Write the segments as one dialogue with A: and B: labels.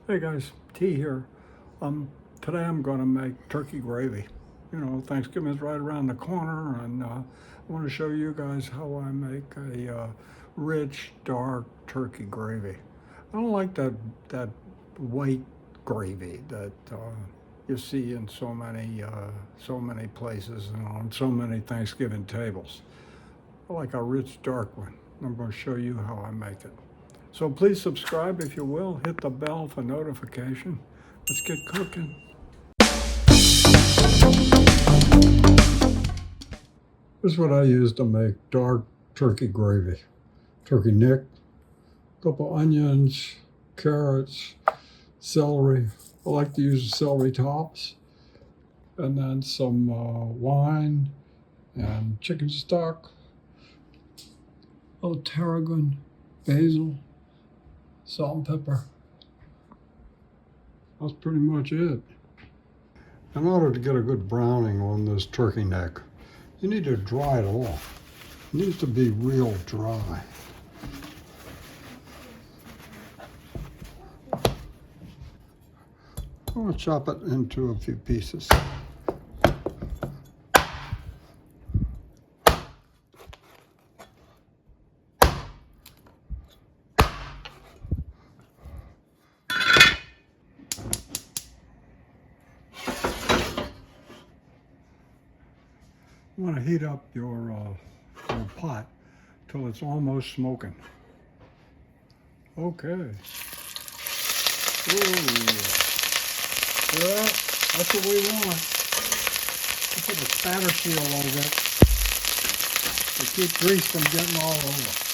A: Hey guys, T here. Today I'm going to make turkey gravy. You know, Thanksgiving's right around the corner, and I want to show you guys how I make a rich, dark turkey gravy. I don't like that white gravy that you see in so many places and on so many Thanksgiving tables. I like a rich, dark one. I'm going to show you how I make it. So please subscribe if you will. Hit the bell for notification. Let's get cooking. This is what I use to make dark turkey gravy. Turkey neck, couple onions, carrots, celery. I like to use the celery tops. And then some wine and chicken stock, a little tarragon, basil, salt and pepper. That's pretty much it. In order to get a good browning on this turkey neck, you need to dry it off. It needs to be real dry. I'm going to chop it into a few pieces. You want to heat up your pot till it's almost smoking. Okay. Ooh. Yeah, that's what we want. We put a spatter seal over it to keep grease from getting all over.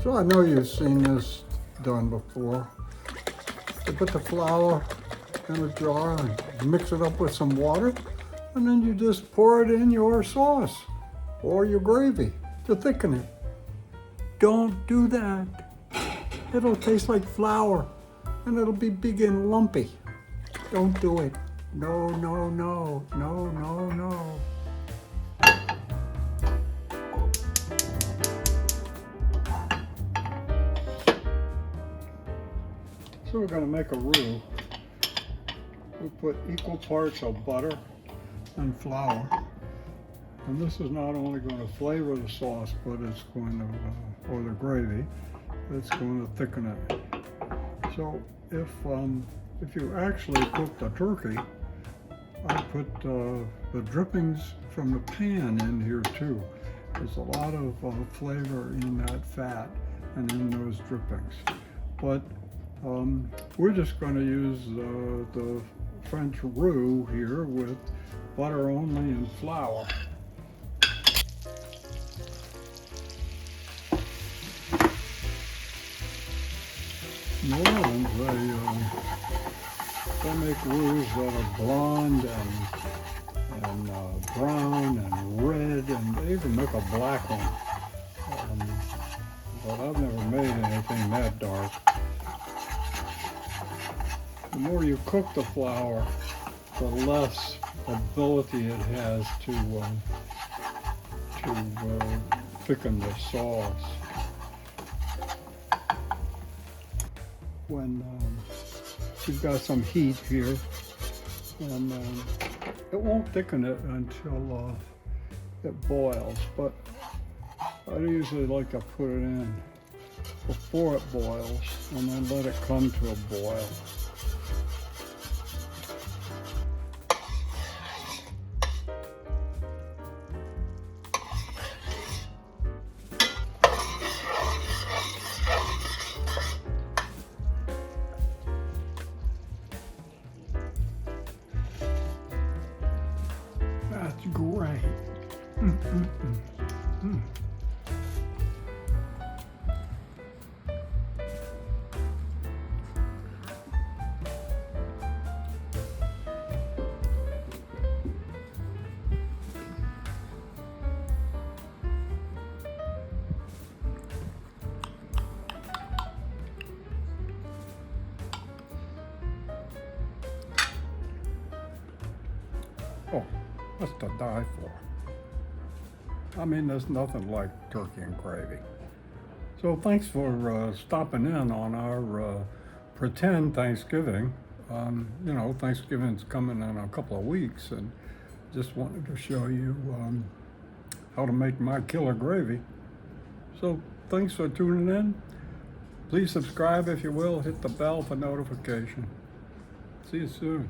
A: So I know you've seen this done before. You put the flour in a jar and mix it up with some water, and then you just pour it in your sauce or your gravy to thicken it. Don't do that. It'll taste like flour and it'll be big and lumpy. Don't do it. No, no, no, no, no, no. So we're going to make a roux. We put equal parts of butter and flour. And this is not only going to flavor the sauce, but it's going to, or the gravy, it's going to thicken it. So if you actually cook the turkey, I put the drippings from the pan in here too. There's a lot of flavor in that fat and in those drippings. But we're just going to use the French roux here with butter only and flour. New Orleans, they make roux that are blonde and brown and red, and they even make a black one. But I've never made anything that dark. The more you cook the flour, the less ability it has to thicken the sauce. When you've got some heat here, and it won't thicken it until it boils, but I usually like to put it in before it boils and then let it come to a boil. That's great. Oh, that's to die for. I mean, there's nothing like turkey and gravy. So thanks for stopping in on our pretend Thanksgiving. You know, Thanksgiving's coming in a couple of weeks, and just wanted to show you how to make my killer gravy. So thanks for tuning in. Please subscribe if you will. Hit the bell for notification. See you soon.